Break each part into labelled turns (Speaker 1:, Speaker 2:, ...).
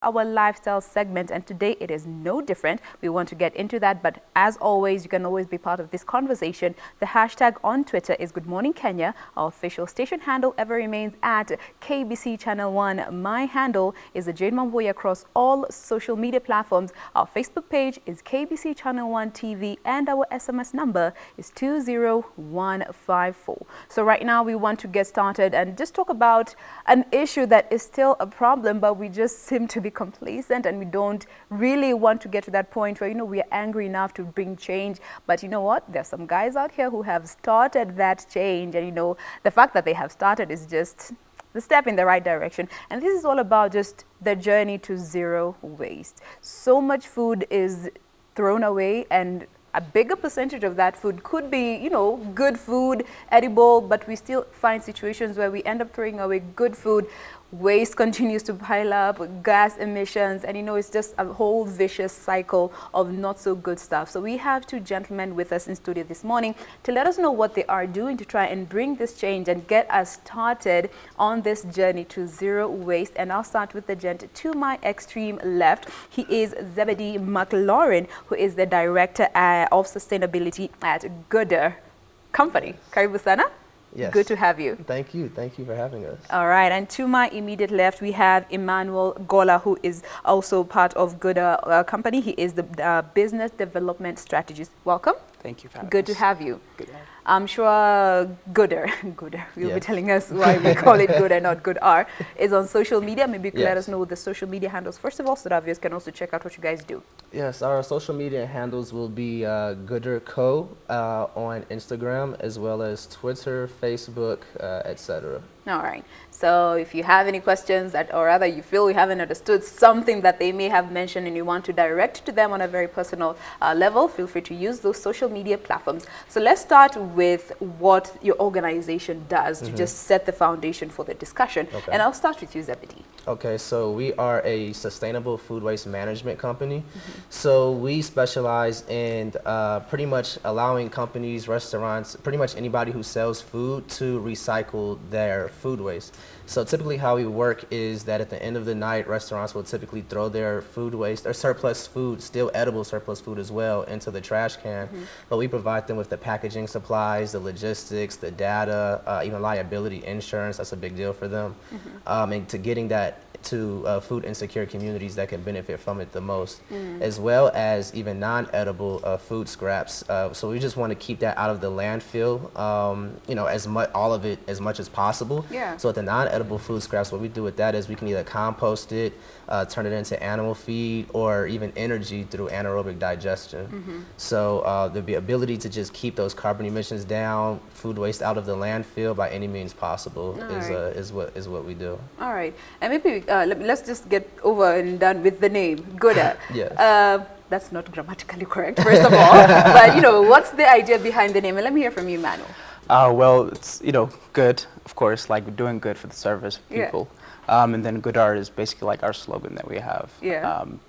Speaker 1: our lifestyle segment, and today it is no different. We want to get into that, but as always, you can always be part of this conversation. The hashtag on Twitter is Good Morning Kenya. Our official station handle ever remains at KBC Channel 1. My handle is Jane Mamboy across all social media platforms. Our Facebook page is KBC Channel 1 TV, and our SMS number is 20154. So right now we want to get started and just talk about an issue that is still a problem, but we just seem to be complacent and we don't really want to get to that point where, we are angry enough to bring change. But you know what? There's some guys out here who have started that change, and the fact that they have started is just the step in the right direction. And this is all about just the journey to zero waste. So much food is thrown away, and a bigger percentage of that food could be, good food, edible, but we still find situations where we end up throwing away good food. Waste continues to pile up, gas emissions, and it's just a whole vicious cycle of not so good stuff. So we have two gentlemen with us in studio this morning to let us know what they are doing to try and bring this change and get us started on this journey to zero waste. And I'll start with the gent to my extreme left. He is Zebedee McLaurin, who is the Director of Sustainability at Gooder Company. Karibu sana.
Speaker 2: Yes.
Speaker 1: Good to have you.
Speaker 2: Thank you. Thank you for having us.
Speaker 1: All right. And to my immediate left, we have Emmanuel Gola, who is also part of Gooder Company. He is the Business Development Strategist. Welcome.
Speaker 3: Thank you for having us.
Speaker 1: Good to have you.
Speaker 3: Good to have you.
Speaker 1: I'm sure Gooder, you'll be telling us why we call it Gooder, not Good R, is on social media. Maybe you could let us know the social media handles first of all, so that viewers can also check out what you guys do.
Speaker 2: Yes, our social media handles will be Gooder Co. On Instagram, as well as Twitter, Facebook, etc.
Speaker 1: All right. So if you have any questions or rather you feel you haven't understood something that they may have mentioned and you want to direct to them on a very personal level, feel free to use those social media platforms. So let's start with what your organization does to just set the foundation for the discussion. Okay. And I'll start with you, Zebedee.
Speaker 2: Okay, so we are a sustainable food waste management company. So we specialize in pretty much allowing companies, restaurants, pretty much anybody who sells food to recycle their food waste. So typically how we work is that at the end of the night, restaurants will typically throw their food waste or surplus food, still edible surplus food as well, into the trash can. But we provide them with the packaging supplies, the logistics, the data, even liability insurance. That's a big deal for them. And to getting that to food insecure communities that can benefit from it the most, as well as even non-edible food scraps. So we just want to keep that out of the landfill, all of it as much as possible. Yeah. So with the non-edible food scraps, what we do with that is we can either compost it, turn it into animal feed, or even energy through anaerobic digestion. So the ability to just keep those carbon emissions down, food waste out of the landfill by any means possible is what we do.
Speaker 1: All right. And maybe let's just get over and done with the name, Gooder.
Speaker 2: Yes.
Speaker 1: That's not grammatically correct, first of all. But, what's the idea behind the name? And let me hear from you, Manu.
Speaker 3: Well, it's, good, of course, like doing good for the service of people. And then good art is basically like our slogan that we have.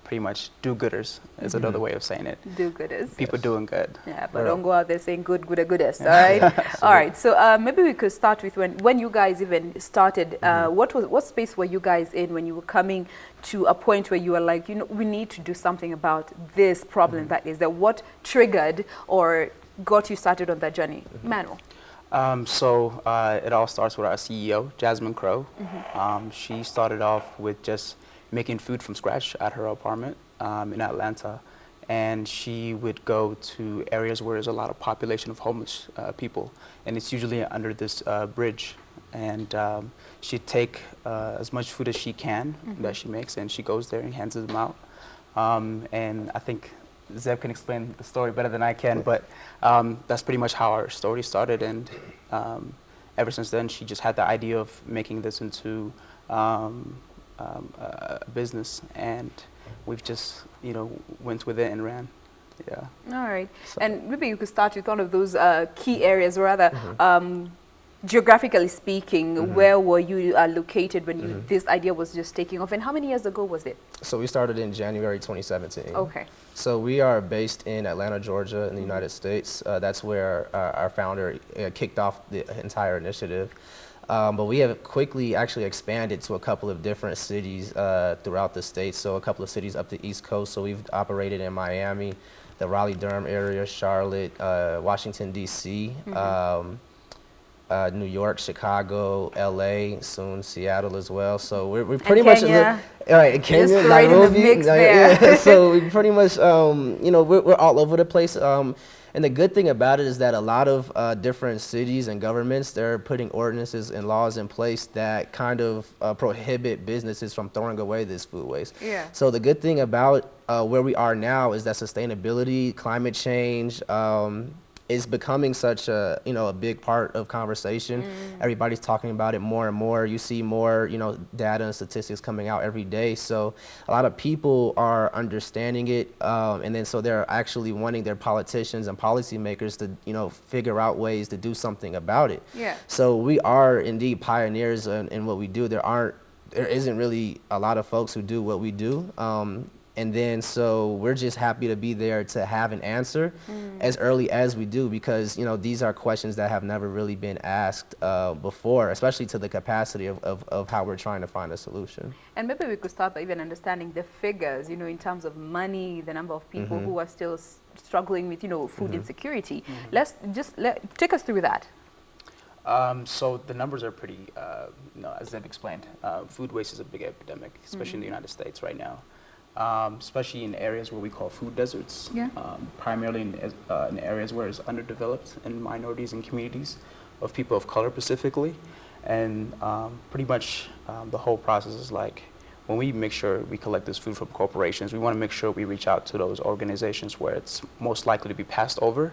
Speaker 3: Pretty much do-gooders is another way of saying it.
Speaker 1: Do-gooders.
Speaker 3: People doing good.
Speaker 1: Yeah, but don't go out there saying good, gooder, goodest, all right? All right, so maybe we could start with when you guys even started, what space were you guys in when you were coming to a point where you were like, we need to do something about this problem that is there? What triggered or got you started on that journey? Manuel.
Speaker 3: So it all starts with our CEO, Jasmine Crow. She started off with just making food from scratch at her apartment in Atlanta. And she would go to areas where there's a lot of population of homeless people. And it's usually under this bridge. And she'd take as much food as she can that she makes, and she goes there and hands them out. And I think Zeb can explain the story better than I can, but that's pretty much how our story started. And ever since then, she just had the idea of making this into a business, and we've just, went with it and ran. Yeah. All
Speaker 1: right. So. And maybe you could start with one of those key areas, or rather, geographically speaking, where were you located when this idea was just taking off, and how many years ago was it?
Speaker 2: So we started in January 2017.
Speaker 1: Okay.
Speaker 2: So we are based in Atlanta, Georgia, in the United States. That's where our founder kicked off the entire initiative. But we have quickly actually expanded to a couple of different cities throughout the state. So a couple of cities up the East Coast. So we've operated in Miami, the Raleigh-Durham area, Charlotte, Washington, D.C., New York, Chicago, L.A., soon Seattle as well. So we're pretty much
Speaker 1: Kenya.
Speaker 2: all right, Kenya,
Speaker 1: Just right in the
Speaker 2: Nairobi.
Speaker 1: mix there.
Speaker 2: Yeah, so we pretty much, we're all over the place. And the good thing about it is that a lot of different cities and governments, they're putting ordinances and laws in place that kind of prohibit businesses from throwing away this food waste.
Speaker 1: Yeah.
Speaker 2: So the good thing about where we are now is that sustainability, climate change, is becoming such a big part of conversation. Everybody's talking about it more and more. You see more data and statistics coming out every day. So a lot of people are understanding it, and then so they're actually wanting their politicians and policymakers to figure out ways to do something about it.
Speaker 1: Yeah.
Speaker 2: So we are indeed pioneers in what we do. There isn't really a lot of folks who do what we do. And then so we're just happy to be there to have an answer as early as we do, because these are questions that have never really been asked before, especially to the capacity of how we're trying to find a solution.
Speaker 1: And maybe we could start by even understanding the figures, in terms of money, the number of people who are still struggling with, food insecurity. Let's just take us through that.
Speaker 3: So the numbers are pretty, as Zeb explained, food waste is a big epidemic, especially in the United States right now. Especially in areas where we call food deserts, primarily in areas where it's underdeveloped in minorities and communities of people of color specifically. And pretty much the whole process is like, when we make sure we collect this food from corporations, we want to make sure we reach out to those organizations where it's most likely to be passed over.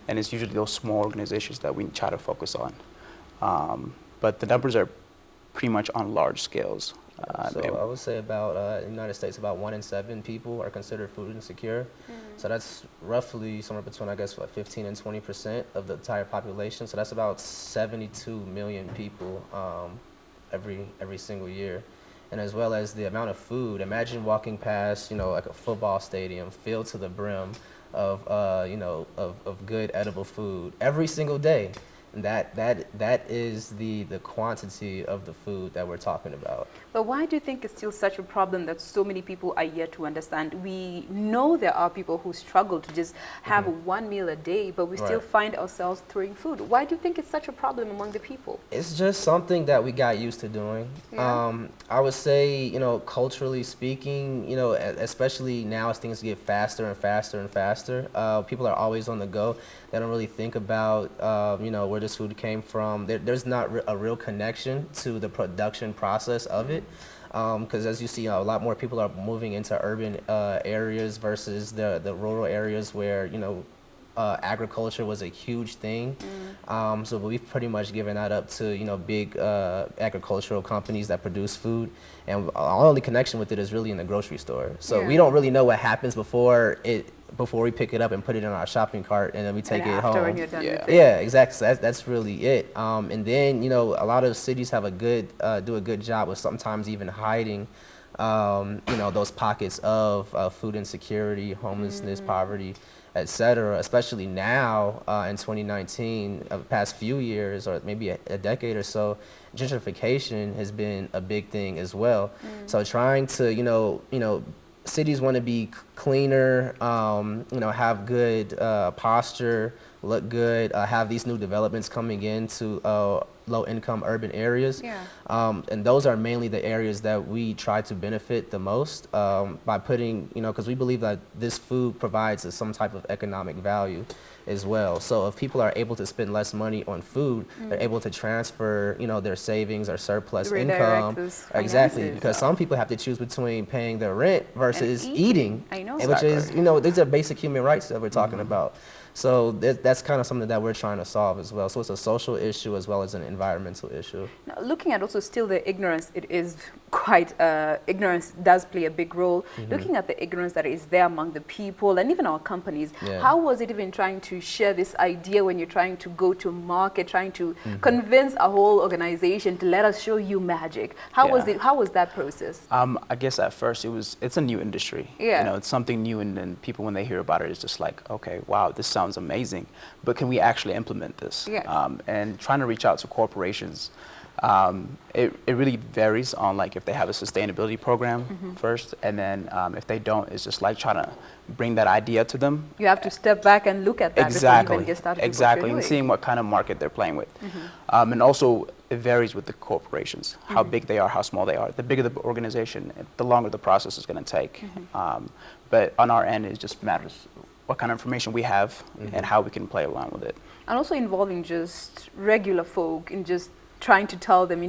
Speaker 3: And it's usually those small organizations that we try to focus on. But the numbers are pretty much on large scales.
Speaker 2: So I would say about in the United States, about 1 in 7 people are considered food insecure. So that's roughly somewhere between, I guess, 15 and 20% of the entire population. So that's about 72 million people every single year. And as well as the amount of food. Imagine walking past, like a football stadium filled to the brim of good edible food every single day. And that is the quantity of the food that we're talking about.
Speaker 1: But why do you think it's still such a problem that so many people are yet to understand? We know there are people who struggle to just have one meal a day, but we still find ourselves throwing food. Why do you think it's such a problem among the people?
Speaker 2: It's just something that we got used to doing.
Speaker 1: Yeah.
Speaker 2: I would say, culturally speaking, especially now as things get faster and faster and faster, people are always on the go. They don't really think about, where this food came from. There's not a real connection to the production process of it. Because as you see, a lot more people are moving into urban areas versus the rural areas where, agriculture was a huge thing. So we've pretty much given that up to, big agricultural companies that produce food. And our only connection with it is really in the grocery store. So we don't really know what happens before we pick it up and put it in our shopping cart, and then we take it home.
Speaker 1: When you're done with it.
Speaker 2: Yeah, exactly. So that's really it. And then a lot of cities have do a good job of sometimes even hiding, those pockets of food insecurity, homelessness, poverty, etc. Especially now in 2019, the past few years or maybe a decade or so, gentrification has been a big thing as well. So trying to cities want to be cleaner, have good posture, look good, have these new developments coming into low-income urban areas. And those are mainly the areas that we try to benefit the most by putting, because we believe that this food provides some type of economic value as well. So if people are able to spend less money on food, they're able to transfer, their savings or surplus income. Exactly, because some people have to choose between paying their rent versus eating.
Speaker 1: I know.
Speaker 2: Which is, these are basic human rights that we're talking about. So that's kind of something that we're trying to solve as well. So it's a social issue as well as an environmental issue.
Speaker 1: Now, looking at also still the ignorance, it is quite, ignorance does play a big role. Looking at the ignorance that is there among the people and even our companies, how was it even trying to share this idea when you're trying to go to market, trying to convince a whole organization to let us show you magic? How was it? How was that process?
Speaker 3: I guess at first it's a new industry. It's something new, and then people, when they hear about it, it's just like, okay, wow, this sounds amazing, but can we actually implement this? And trying to reach out to corporations, It really varies on like if they have a sustainability program first, and then if they don't, it's just like trying to bring that idea to them.
Speaker 1: You have to step back and look at that before you even get started with what
Speaker 3: Exactly,
Speaker 1: you're
Speaker 3: and
Speaker 1: doing.
Speaker 3: seeing what kind of market they're playing with. And also, it varies with the corporations, how big they are, how small they are. The bigger the organization, the longer the process is going to take. But on our end, it just matters what kind of information we have and how we can play along with it.
Speaker 1: And also involving just regular folk in just trying to tell them,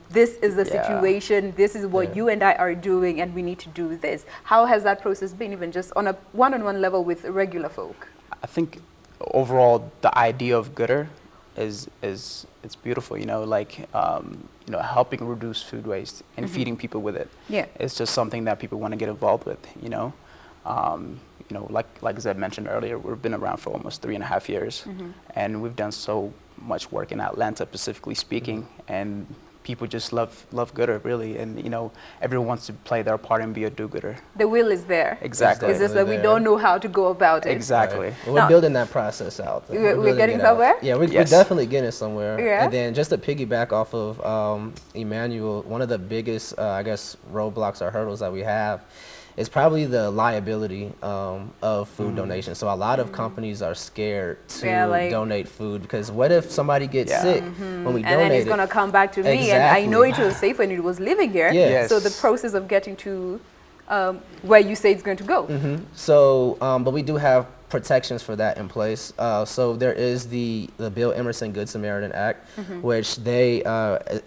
Speaker 1: this is the situation, this is what you and I are doing, and we need to do this. How has that process been, even just on a one-on-one level with regular folk?
Speaker 3: I think overall the idea of gooder is it's beautiful, helping reduce food waste and feeding people with it.
Speaker 1: Yeah.
Speaker 3: It's just something that people want to get involved with, like Zed mentioned earlier, we've been around for almost 3.5 years, and we've done so much work in Atlanta, specifically speaking, and people just love gooder, really, and everyone wants to play their part and be a do-gooder.
Speaker 1: The will is there.
Speaker 3: Exactly.
Speaker 1: It's just that we don't know how to go about it.
Speaker 3: Exactly.
Speaker 2: Right. Well, we're building that process out.
Speaker 1: We're getting somewhere?
Speaker 2: Yeah, we're definitely getting somewhere.
Speaker 1: Yeah.
Speaker 2: And then just to piggyback off of Emmanuel, one of the biggest, roadblocks or hurdles that we have is probably the liability of food donation. So a lot of companies are scared to donate food because what if somebody gets sick when we donate
Speaker 1: and then it's going to come back to me, and I know it was safe when it was living here.
Speaker 2: Yeah. Yes.
Speaker 1: So the process of getting to where you say it's going to go.
Speaker 2: So, but we do have protections for that in place. So there is the Bill Emerson Good Samaritan Act, which they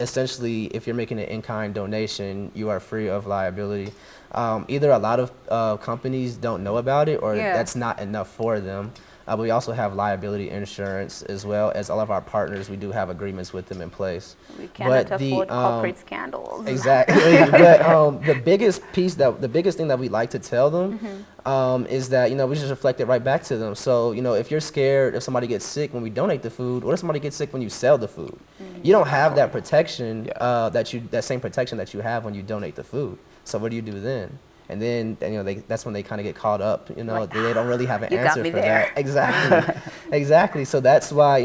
Speaker 2: essentially, if you're making an in-kind donation, you are free of liability. Either a lot of companies don't know about it, or that's not enough for them. But we also have liability insurance, as well as all of our partners. We do have agreements with them in place.
Speaker 1: We cannot afford corporate scandals.
Speaker 2: Exactly. But the biggest thing that we like to tell them is that we just reflect it right back to them. So if you're scared if somebody gets sick when we donate the food, what if somebody gets sick when you sell the food? You don't have that protection, that same protection that you have when you donate the food. So what do you do then? And then that's when they kind of get caught up. They don't really have an answer for that. Exactly, exactly. So that's why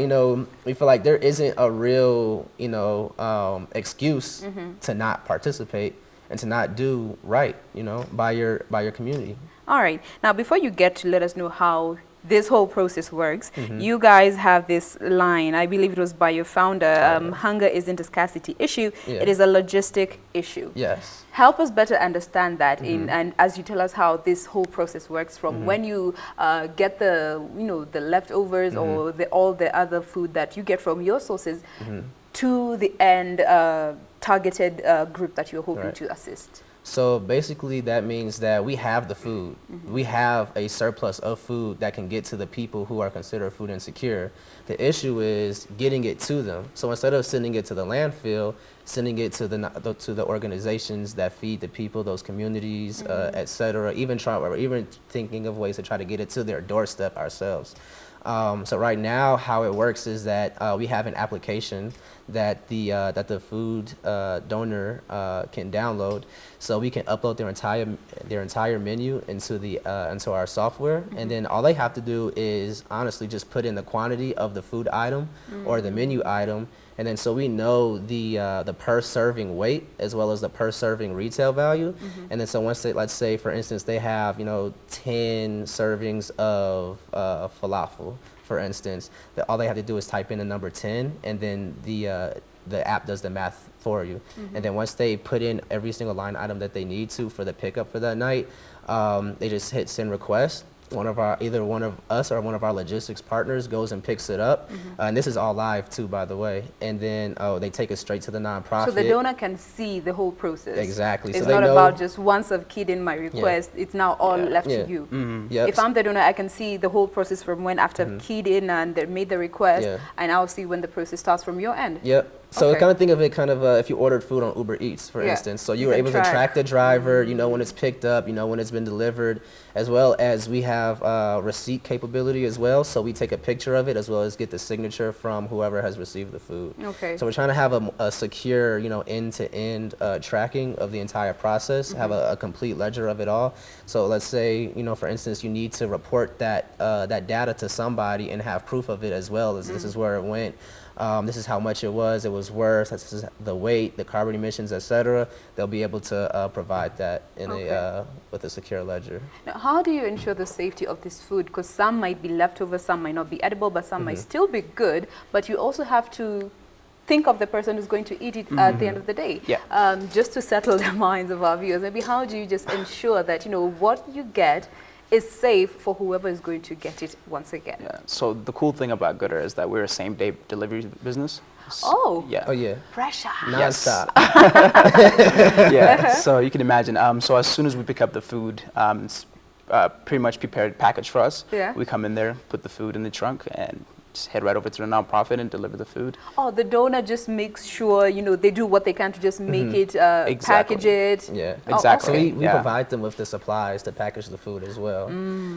Speaker 2: we feel like there isn't a real excuse to not participate and to not do right by your community.
Speaker 1: All right. Now, before you get to let us know how this whole process works, you guys have this line, I believe it was by your founder, hunger isn't a scarcity issue, it is a logistic issue.
Speaker 2: Yes.
Speaker 1: Help us better understand that and as you tell us how this whole process works from when you get the the leftovers or all the other food that you get from your sources to the end targeted group that you're hoping to assist.
Speaker 2: So basically that means that we have the food. We have a surplus of food that can get to the people who are considered food insecure. The issue is getting it to them. So instead of sending it to the landfill, sending it to the organizations that feed the people, those communities, et cetera, even thinking of ways to try to get it to their doorstep ourselves. So right now, how it works is that we have an application that the food donor can download, so we can upload their entire menu into our software, and then all they have to do is honestly just put in the quantity of the food item or the menu item, and then so we know the per serving weight as well as the per serving retail value, and then so once let's say for instance they have 10 servings of falafel, for instance, all they have to do is type in the number 10, and then the app does the math for you. And then once they put in every single line item that they need to for the pickup for that night, they just hit send request. Either one of us or one of our logistics partners goes and picks it up, and this is all live too, by the way. And then they take it straight to the nonprofit.
Speaker 1: So the donor can see the whole process.
Speaker 2: Exactly.
Speaker 1: It's
Speaker 2: so
Speaker 1: not about just once I've keyed in my request. It's now all left to you.
Speaker 2: Yep.
Speaker 1: If I'm the donor, I can see the whole process from when after I've keyed in and made the request, and I'll see when the process starts from your end.
Speaker 2: Yep. So kind of think of it if you ordered food on Uber Eats, for instance. So you were able to track the driver, when it's picked up, when it's been delivered, as well as we have receipt capability as well. So we take a picture of it as well as get the signature from whoever has received the food.
Speaker 1: Okay.
Speaker 2: So we're trying to have a secure, end-to-end tracking of the entire process, have a complete ledger of it all. So let's say, for instance, you need to report that data to somebody and have proof of it as well as this is where it went. This is how much it was worth, this is the weight, the carbon emissions, etc. They'll be able to provide that in with a secure ledger.
Speaker 1: Now, how do you ensure the safety of this food? Because some might be leftover, some might not be edible, but some might still be good. But you also have to think of the person who's going to eat it at the end of the day.
Speaker 3: Yeah.
Speaker 1: Just to settle the minds of our viewers, maybe how do you just ensure that, you know, what you get is safe for whoever is going to get it once again?
Speaker 3: Yeah. So the cool thing about Gooder is that we're a same-day delivery business.
Speaker 1: Oh.
Speaker 3: Yeah.
Speaker 2: Oh yeah.
Speaker 1: Pressure.
Speaker 2: Non-stop.
Speaker 3: Yeah. So you can imagine. So as soon as we pick up the food, it's pretty much prepared package for us.
Speaker 1: Yeah.
Speaker 3: We come in there, put the food in the trunk, and just head right over to the nonprofit and deliver the food.
Speaker 1: Oh, the donor just makes sure, you know, they do what they can to just make it, package it.
Speaker 2: Yeah,
Speaker 3: exactly.
Speaker 2: So we provide them with the supplies to package the food as well.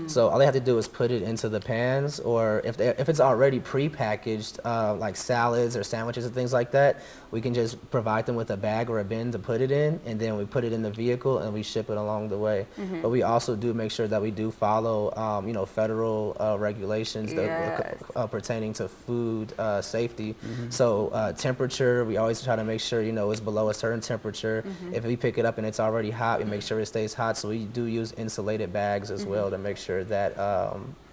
Speaker 2: So all they have to do is put it into the pans, or if it's already pre-packaged, like salads or sandwiches and things like that, we can just provide them with a bag or a bin to put it in, and then we put it in the vehicle and we ship it along the way. But we also do make sure that we do follow, you know, federal regulations that pertaining to food safety. So temperature, we always try to make sure, you know, it's below a certain temperature. If we pick it up and it's already hot, we make sure it stays hot. So we do use insulated bags as well to make sure that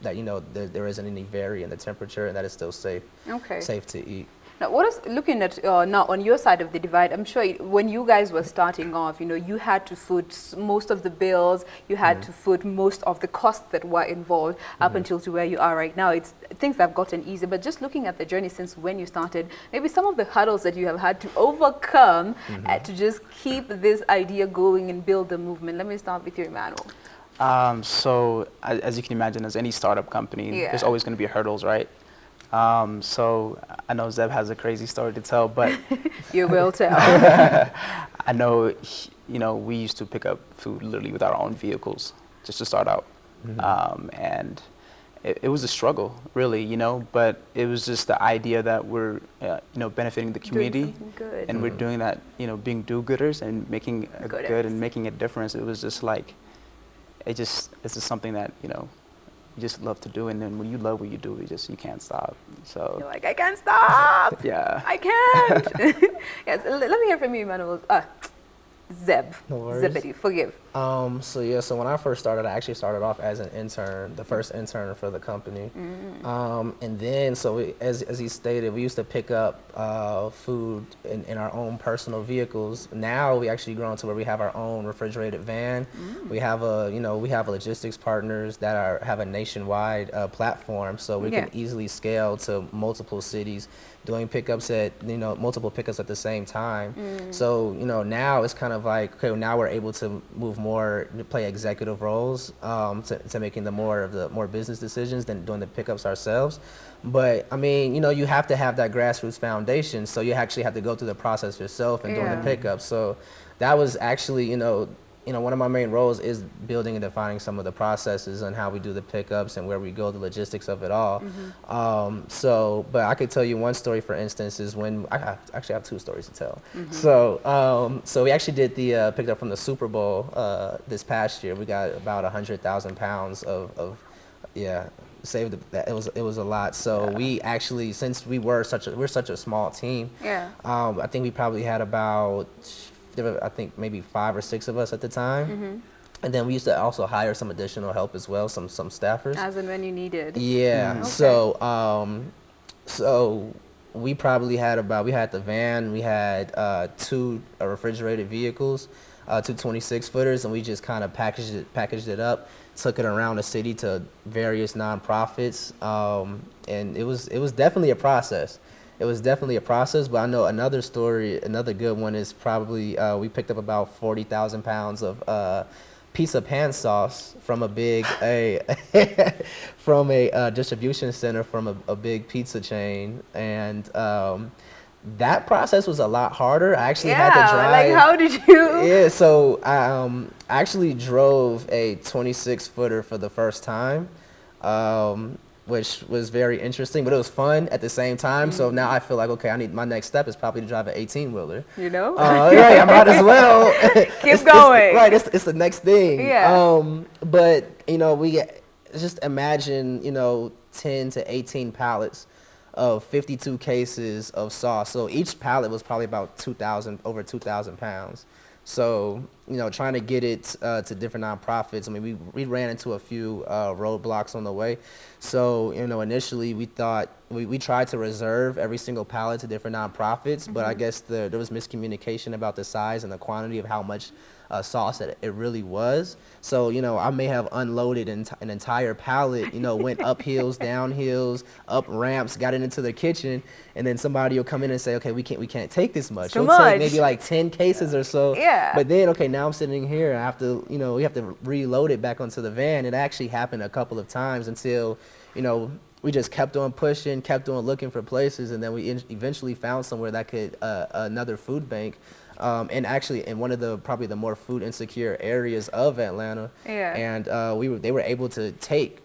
Speaker 2: that, you know, there isn't any vary in the temperature and that it's still safe to eat.
Speaker 1: Now, what is looking at now on your side of the divide? I'm sure when you guys were starting off, you know, you had to foot most of the bills, you had to foot most of the costs that were involved up until to where you are right now. Things have gotten easier, but just looking at the journey since when you started, maybe some of the hurdles that you have had to overcome to just keep this idea going and build the movement. Let me start with you, Emmanuel.
Speaker 3: So as you can imagine, as any startup company, there's always going to be hurdles, right? So I know Zeb has a crazy story to tell, but
Speaker 1: you will tell.
Speaker 3: I know, you know, we used to pick up food literally with our own vehicles just to start out. And it was a struggle, really, you know, but it was just the idea that we're, you know, benefiting the community, and we're doing that, you know, being do-gooders and making a good and making a difference. It was just like, it's just something that, you know, you just love to do, and then when you love what you do, you can't stop. So
Speaker 1: you're like, I can't stop.
Speaker 3: Yeah,
Speaker 1: I can't. Yes, let me hear from you, Emmanuel. Zeb.
Speaker 2: No worries.
Speaker 1: Zebedee, forgive.
Speaker 2: So when I first started, I actually started off as an intern, the first intern for the company. And then, as he stated, we used to pick up food in our own personal vehicles. Now we actually grown to where we have our own refrigerated van. We have we have logistics partners that have a nationwide platform, so we can easily scale to multiple cities, doing pickups at, you know, multiple pickups at the same time. So, you know, now it's kind of like, okay, now we're able to move more, to play executive roles, to making the more business decisions than doing the pickups ourselves. But I mean, you know, you have to have that grassroots foundation, so you actually have to go through the process yourself and doing the pickups. So that was actually, you know, one of my main roles is building and defining some of the processes and how we do the pickups and where we go, the logistics of it all. But I could tell you one story, for instance, is when I actually have two stories to tell. So we actually did the picked up from the Super Bowl this past year. We got about 100,000 pounds of saved. It was a lot. So we actually, since we're such a small team, I think we probably had about, I think maybe 5 or 6 of us at the time. And then we used to also hire some additional help as well, some staffers.
Speaker 1: As and when you needed.
Speaker 2: Yeah. So we probably had we had the van, we had 2 refrigerated vehicles, 2 26-footers, and we just kind of packaged it up, took it around the city to various nonprofits, and it was definitely a process. It was definitely a process, but I know another good one is probably we picked up about 40,000 pounds of pizza pan sauce from a distribution center from a big pizza chain, and that process was a lot harder. I actually had to drive.
Speaker 1: Like, how did you?
Speaker 2: Yeah, so I actually drove a 26-footer for the first time. Which was very interesting, but it was fun at the same time. So now I feel like, okay, my next step is probably to drive an 18-wheeler.
Speaker 1: You know?
Speaker 2: Right, I might as well.
Speaker 1: Keep going.
Speaker 2: It's the next thing.
Speaker 1: Yeah.
Speaker 2: But, you know, we just imagine, you know, 10 to 18 pallets of 52 cases of sauce. So each pallet was probably about over 2,000 pounds. So, you know, trying to get it to different nonprofits. I mean, we ran into a few roadblocks on the way. So, you know, initially we thought we tried to reserve every single pallet to different nonprofits, but I guess there was miscommunication about the size and the quantity of how much sauce it really was. So, you know, I may have unloaded an entire pallet, you know, went up hills, down hills, up ramps, got it into the kitchen, and then somebody will come in and say, okay, we can't take this much.
Speaker 1: Too
Speaker 2: It'll
Speaker 1: much.
Speaker 2: take maybe like 10 cases or so.
Speaker 1: Yeah.
Speaker 2: But then, okay, now I'm sitting here, I have to, you know, we have to reload it back onto the van. It actually happened a couple of times until, you know, we just kept on pushing, kept on looking for places, and then we eventually found somewhere that could, another food bank. And actually in one of the probably the more food insecure areas of Atlanta.
Speaker 1: Yeah.
Speaker 2: And they were able to take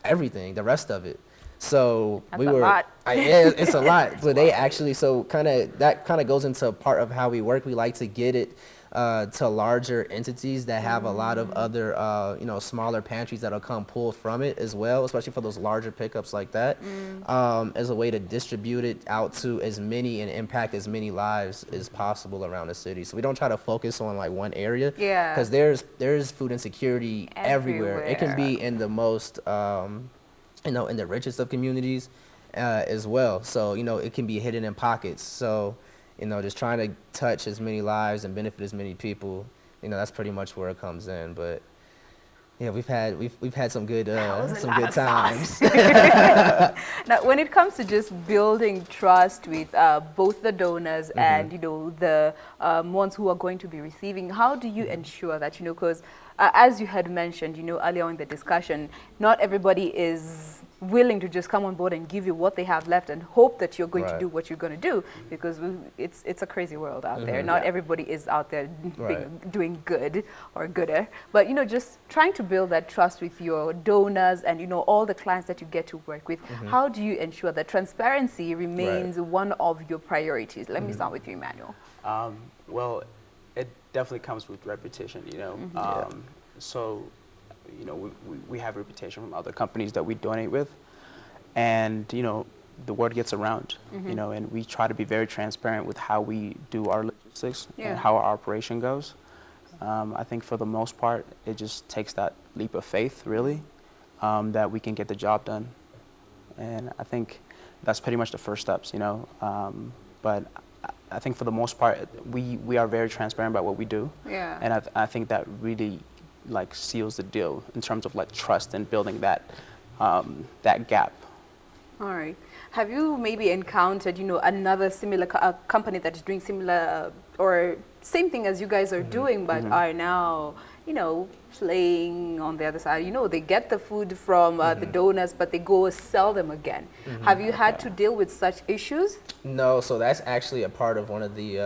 Speaker 2: everything, the rest of it. So
Speaker 1: That's a lot.
Speaker 2: Yeah, it's a lot. So they actually, that kind of goes into part of how we work. We like to get it to larger entities that have a lot of other, you know, smaller pantries that'll come pull from it as well, especially for those larger pickups like that, as a way to distribute it out to as many and impact as many lives as possible around the city. So we don't try to focus on like one area,
Speaker 1: Yeah.
Speaker 2: because there's food insecurity everywhere. It can be in the most, you know, in the richest of communities as well. So, you know, it can be hidden in pockets. So, you know, just trying to touch as many lives and benefit as many people, you know, that's pretty much where it comes in. But yeah, we've had some good times.
Speaker 1: Now, when it comes to just building trust with both the donors and, you know, the ones who are going to be receiving, how do you ensure that, you know, because as you had mentioned, you know, earlier in the discussion, not everybody is willing to just come on board and give you what they have left and hope that you're going to do what you're going to do, because it's a crazy world out there. Not everybody is out there doing good or gooder, but, you know, just trying to build that trust with your donors and, you know, all the clients that you get to work with. How do you ensure that transparency remains one of your priorities? Let me start with you, Emmanuel.
Speaker 3: Well, it definitely comes with reputation, you know. So, you know, we have reputation from other companies that we donate with, and, you know, the word gets around, you know, and we try to be very transparent with how we do our logistics and how our operation goes. I think for the most part, it just takes that leap of faith, really, that we can get the job done. And I think that's pretty much the first steps, you know. But I think for the most part, we are very transparent about what we do.
Speaker 1: Yeah.
Speaker 3: And I think that really, like, seals the deal in terms of like trust and building that that gap.
Speaker 1: All right. Have you maybe encountered, you know, another similar company that is doing similar or same thing as you guys are doing, but are now, you know, playing on the other side? You know, they get the food from the donors, but they go sell them again. Have you had to deal with such issues?
Speaker 2: No, so that's actually a part of one of the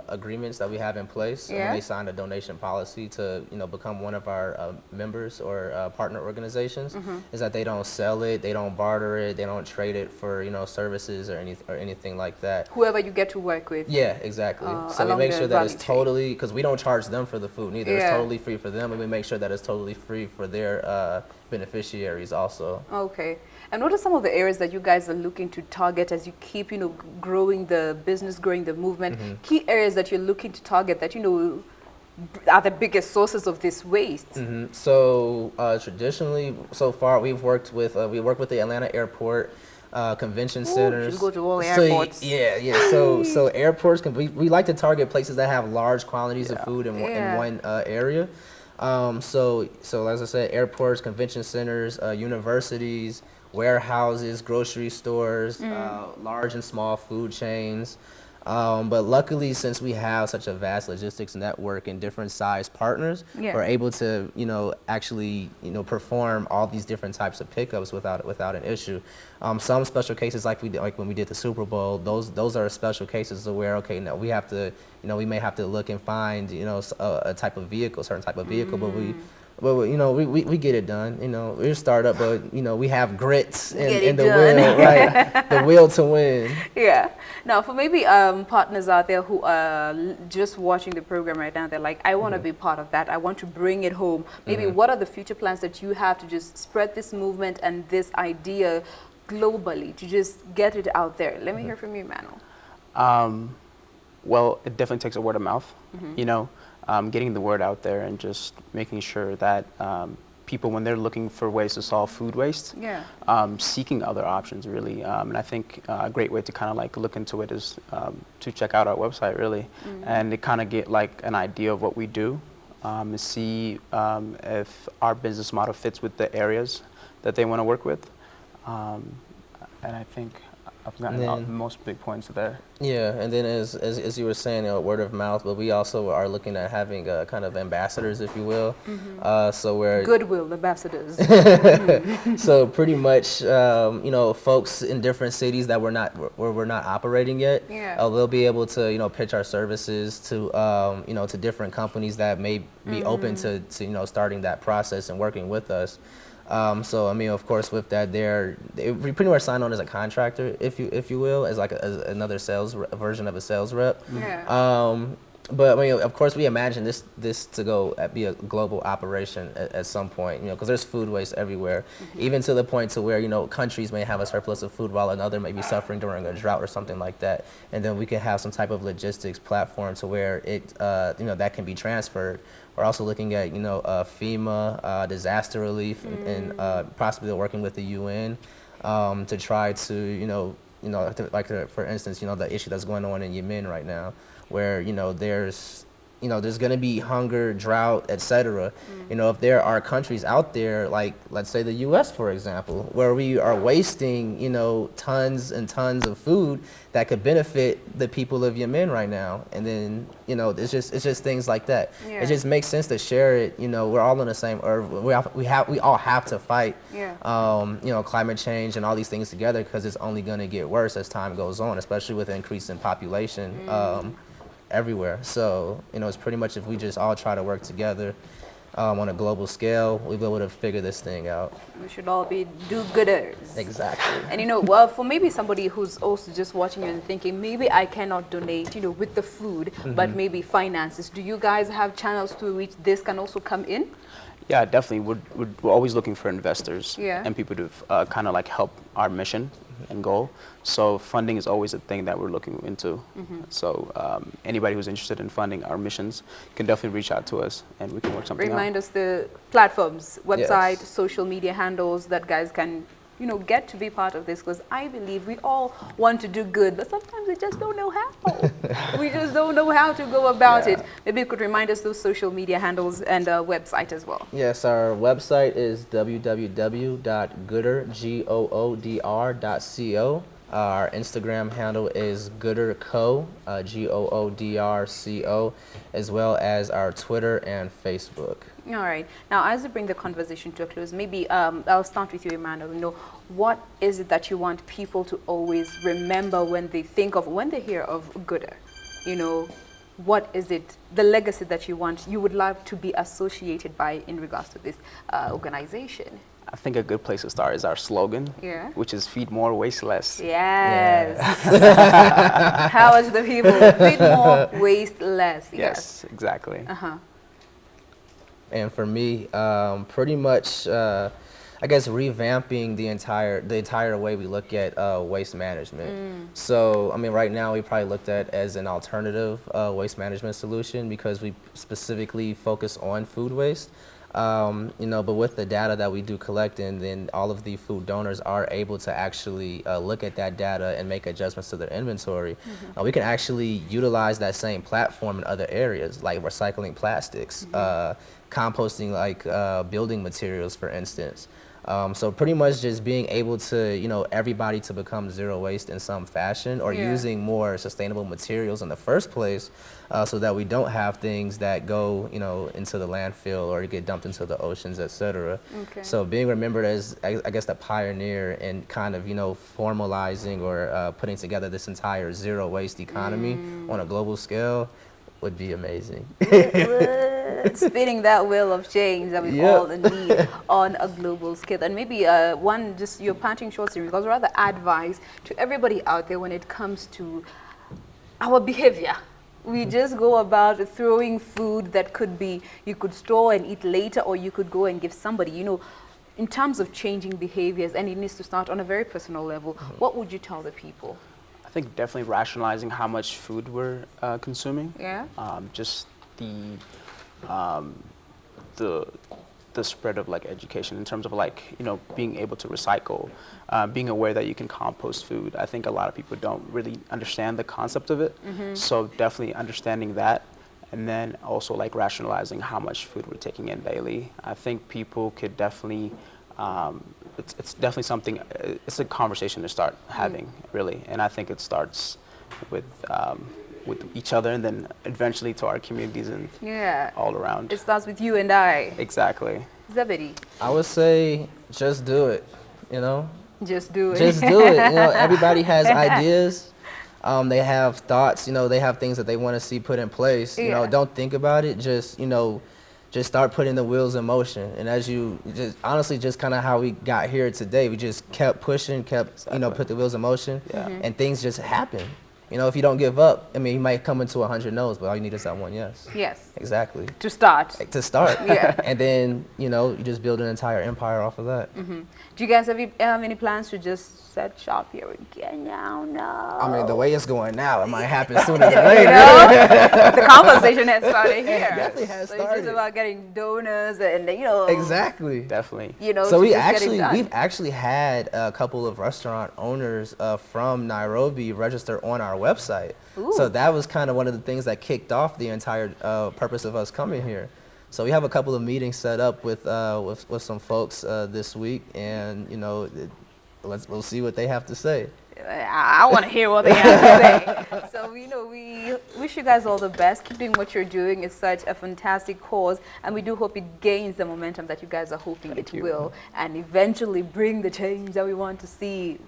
Speaker 2: agreements that we have in place. When they signed a donation policy to, you know, become one of our members or partner organizations, is that they don't sell it, they don't barter it, they don't trade it for, you know, services or anything like that.
Speaker 1: Whoever you get to work with.
Speaker 2: Yeah, exactly. So we make sure that it's totally, because we don't charge them for the food neither. It's totally free for them, and we make sure that it's totally free for their beneficiaries also.
Speaker 1: Okay. And what are some of the areas that you guys are looking to target as you keep, you know, growing the business, growing the movement? Key areas that you're looking to target that, you know, are the biggest sources of this waste?
Speaker 2: So traditionally, so far, we work with the Atlanta Airport, convention centers.
Speaker 1: You go to all airports.
Speaker 2: So airports, we like to target places that have large quantities of food in one area. So as I said, airports, convention centers, universities, warehouses, grocery stores, large and small food chains. But luckily, since we have such a vast logistics network and different size partners, we're able to, you know, actually, you know, perform all these different types of pickups without an issue. Some special cases, like when we did the Super Bowl, those are special cases where, okay, now we have to, you know, we may have to look and find, you know, a type of vehicle, certain type of vehicle, but you know, we get it done. You know, we're a startup, but, you know, we have grits and the will, right? The will to win.
Speaker 1: Yeah. Now, for maybe partners out there who are just watching the program right now, they're like, I want to be part of that. I want to bring it home. Maybe what are the future plans that you have to just spread this movement and this idea globally to just get it out there? Let me hear from you, Manuel.
Speaker 3: Well, it definitely takes a word of mouth, you know, getting the word out there and just making sure that people, when they're looking for ways to solve food waste, seeking other options really. And I think a great way to kind of like look into it is to check out our website really, and to kind of get like an idea of what we do, and see if our business model fits with the areas that they want to work with. And I think I've gotten the most big points there.
Speaker 2: Yeah, and then as you were saying, word of mouth, but we also are looking at having kind of ambassadors, if you will. So we're
Speaker 1: goodwill ambassadors.
Speaker 2: So pretty much, you know, folks in different cities that we're not operating yet, they'll be able to, you know, pitch our services to, you know, to different companies that may be open to you know, starting that process and working with us. So I mean, of course, with that, we pretty much sign on as a contractor, if you will, as like as another version of a sales rep. But I mean, of course, we imagine this to be a global operation at some point, you know, because there's food waste everywhere, even to the point to where, you know, countries may have a surplus of food while another may be suffering during a drought or something like that, and then we can have some type of logistics platform to where it, you know, that can be transferred. We're also looking at, you know, FEMA, disaster relief, and possibly working with the UN to try to, you know, like for instance, you know, the issue that's going on in Yemen right now, where, you know, there's going to be hunger, drought, etc. You know, if there are countries out there, like let's say the U.S., for example, where we are wasting, you know, tons and tons of food that could benefit the people of Yemen right now, and then, you know, it's just things like that. It just makes sense to share it. You know, we're all on the same earth. We all have to fight, you know, climate change and all these things together, because it's only going to get worse as time goes on, especially with increase in population. Everywhere. So, you know, it's pretty much if we just all try to work together on a global scale, we'll be able to figure this thing out.
Speaker 1: We should all be do-gooders.
Speaker 2: Exactly.
Speaker 1: And, you know, well, for maybe somebody who's also just watching you and thinking, maybe I cannot donate, you know, with the food, but maybe finances. Do you guys have channels through which this can also come in?
Speaker 3: Yeah, definitely. We're always looking for investors and people to kind of like help our mission and goal. So funding is always a thing that we're looking into. So anybody who's interested in funding our missions can definitely reach out to us, and we can work something out.
Speaker 1: Remind us the platforms, website, social media handles that guys can, you know, get to be part of this, because I believe we all want to do good, but sometimes we just don't know how. We just don't know how to go about it. Maybe you could remind us those social media handles and website as well.
Speaker 2: Yes, our website is www.goodr.co. Our Instagram handle is goodrco, GOODRCO, as well as our Twitter and Facebook.
Speaker 1: All right. Now, as we bring the conversation to a close, maybe I'll start with you, Emmanuel. You know, what is it that you want people to always remember when they hear of Goodr? You know, what is it, the legacy that you would like to be associated by in regards to this organization?
Speaker 3: I think a good place to start is our slogan, which is feed more, waste less.
Speaker 1: Yes. How is the people? Feed more, waste less.
Speaker 3: Yes, exactly.
Speaker 2: And for me, pretty much, I guess revamping the entire way we look at waste management. So, I mean, right now we probably looked at as an alternative waste management solution, because we specifically focus on food waste. You know, but with the data that we do collect, and then all of the food donors are able to actually look at that data and make adjustments to their inventory, we can actually utilize that same platform in other areas, like recycling plastics, composting, like building materials, for instance. So pretty much just being able to, you know, everybody to become zero waste in some fashion, or using more sustainable materials in the first place, so that we don't have things that go, you know, into the landfill or get dumped into the oceans, etc. So being remembered as, I guess, the pioneer in kind of, you know, formalizing or putting together this entire zero waste economy on a global scale would be amazing.
Speaker 1: Spinning that wheel of change that we all need on a global scale. And maybe just your parting shots in regards, rather advice to everybody out there when it comes to our behavior. We just go about throwing food that could be, you could store and eat later, or you could go and give somebody, you know. in terms of changing behaviors, and it needs to start on a very personal level, what would you tell the people?
Speaker 3: I think definitely rationalizing how much food we're consuming.
Speaker 1: Yeah.
Speaker 3: Just um, the spread of like education in terms of like, you know, being able to recycle, being aware that you can compost food. I think a lot of people don't really understand the concept of it. So definitely understanding that, and then also like rationalizing how much food we're taking in daily. I think people could definitely, it's definitely something, it's a conversation to start having really. And I think it starts with each other, and then eventually to our communities and all around.
Speaker 1: It starts with you and I.
Speaker 3: Exactly.
Speaker 1: Zebedee.
Speaker 2: I would say just do it, you know?
Speaker 1: Just do it.
Speaker 2: Just do it. You know, everybody has ideas. They have thoughts, you know, they have things that they want to see put in place. You know, don't think about it. Just, you know, just start putting the wheels in motion. And as you just, honestly, just kind of how we got here today, we just kept pushing, kept, you know, put the wheels in motion, and things just happen. You know, if you don't give up, I mean, you might come into 100 no's, but all you need is that one yes.
Speaker 1: Yes.
Speaker 2: Exactly.
Speaker 1: To start.
Speaker 2: To start.
Speaker 1: Yeah.
Speaker 2: And then, you know, you just build an entire empire off of that.
Speaker 1: Do you guys have any plans to just set shop here in Kenya? No.
Speaker 2: I mean, the way it's going now, it might happen sooner than later.
Speaker 1: The conversation has started here.
Speaker 2: It definitely has
Speaker 1: so
Speaker 2: started.
Speaker 1: It's just about getting donors and, you know.
Speaker 2: Exactly.
Speaker 3: Definitely.
Speaker 1: You know,
Speaker 2: so we've
Speaker 1: we've
Speaker 2: actually had a couple of restaurant owners from Nairobi register on our website.
Speaker 1: Ooh.
Speaker 2: So that was kind of one of the things that kicked off the entire purpose of us coming here. So we have a couple of meetings set up with some folks this week, and you know, we'll see what they have to say.
Speaker 1: I want to hear what they have to say. So, you know, we wish you guys all the best. Keep doing what you're doing. It's such a fantastic cause, and we do hope it gains the momentum that you guys are hoping it will, and eventually bring the change that we want to see.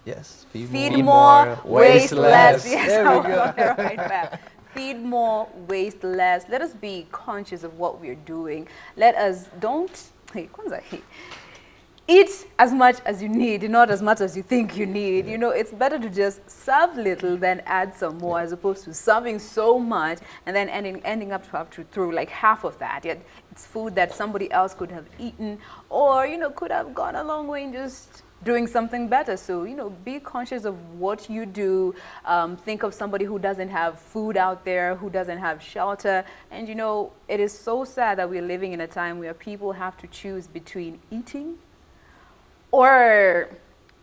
Speaker 2: Yes.
Speaker 1: Feed more, waste less. Yes,
Speaker 2: There we go.
Speaker 1: right back. Feed more, waste less. Let us be conscious of what we're doing. Let us eat as much as you need, not as much as you think you need. You know, it's better to just serve little than add some more, as opposed to serving so much and then ending up to have to throw like half of that. Yet it's food that somebody else could have eaten, or, you know, could have gone a long way in just doing something better. So, you know, be conscious of what you do. Think of somebody who doesn't have food out there, who doesn't have shelter. And, you know, it is so sad that we're living in a time where people have to choose between eating or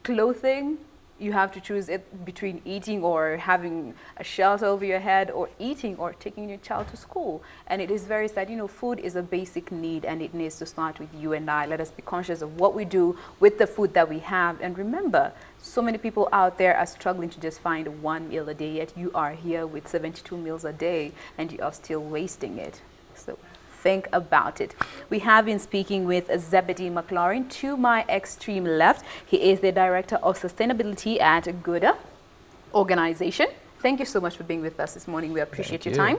Speaker 1: clothing. You have to choose it between eating or having a shelter over your head, or eating or taking your child to school. And it is very sad. You know, food is a basic need, and it needs to start with you and I. Let us be conscious of what we do with the food that we have. And remember, so many people out there are struggling to just find one meal a day, yet you are here with 72 meals a day, and you are still wasting it. So think about it. We have been speaking with Zebedee McLaurin. To my extreme left, he is the Director of Sustainability at Good Organization. Thank you so much for being with us this morning. We appreciate your time.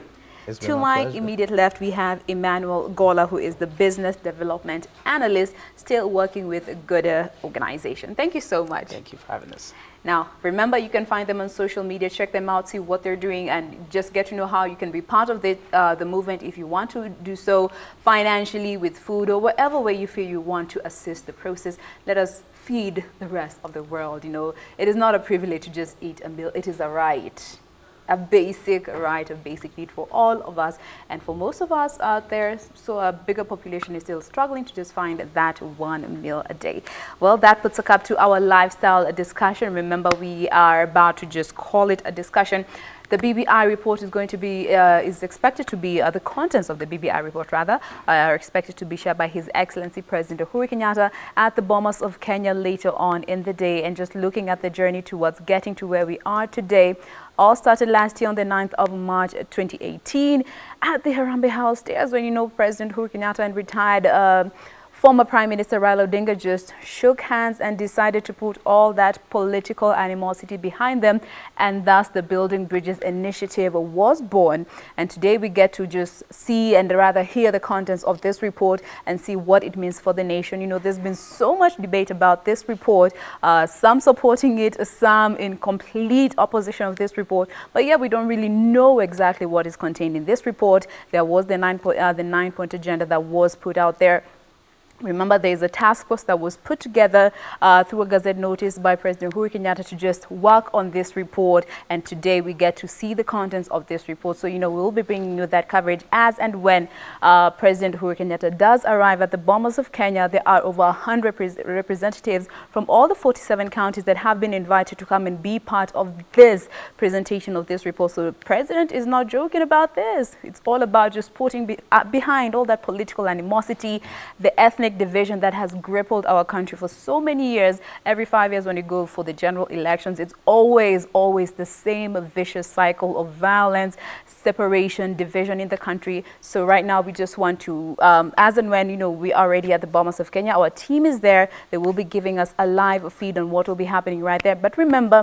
Speaker 1: To my immediate left, we have Emmanuel Gola, who is the Business Development Analyst, still working with Good Organization. Thank you so much.
Speaker 3: Thank you for having us.
Speaker 1: Now, remember, you can find them on social media, check them out, see what they're doing, and just get to know how you can be part of the movement if you want to do so financially, with food, or whatever way you feel you want to assist the process. Let us feed the rest of the world. You know, it is not a privilege to just eat a meal. It is a right. A basic right, a basic need for all of us, and for most of us out there. So a bigger population is still struggling to just find that one meal a day. Well, that puts a cap to our lifestyle discussion. Remember, we are about to just call it a discussion. The BBI report is going to be, is expected to be, the contents of the BBI report rather, are expected to be shared by His Excellency President Uhuru Kenyatta at the Bomas of Kenya later on in the day. And just looking at the journey towards getting to where we are today, all started last year on the 9th of March 2018 at the Harambee House stairs, when, you know, President Uhuru Kenyatta and retired former Prime Minister Raila Odinga just shook hands and decided to put all that political animosity behind them, and thus the Building Bridges initiative was born. And today we get to just see, and rather hear, the contents of this report and see what it means for the nation. You know, there's been so much debate about this report, some supporting it, some in complete opposition of this report. But yeah, we don't really know exactly what is contained in this report. There was the nine-point agenda that was put out there. Remember, there is a task force that was put together through a gazette notice by President Uhuru Kenyatta to just work on this report. And today we get to see the contents of this report. So, we'll be bringing you that coverage as and when President Uhuru Kenyatta does arrive at the Bomas of Kenya. There are over 100 representatives from all the 47 counties that have been invited to come and be part of this presentation of this report. So the president is not joking about this. It's all about just putting behind all that political animosity, the ethnic division that has crippled our country for so many years. Every 5 years when you go for the general elections, it's always the same vicious cycle of violence, separation, division in the country. So right now we just want to, as and when, we are already at the Bomas of Kenya, our team is there. They will be giving us a live feed on what will be happening right there. But remember,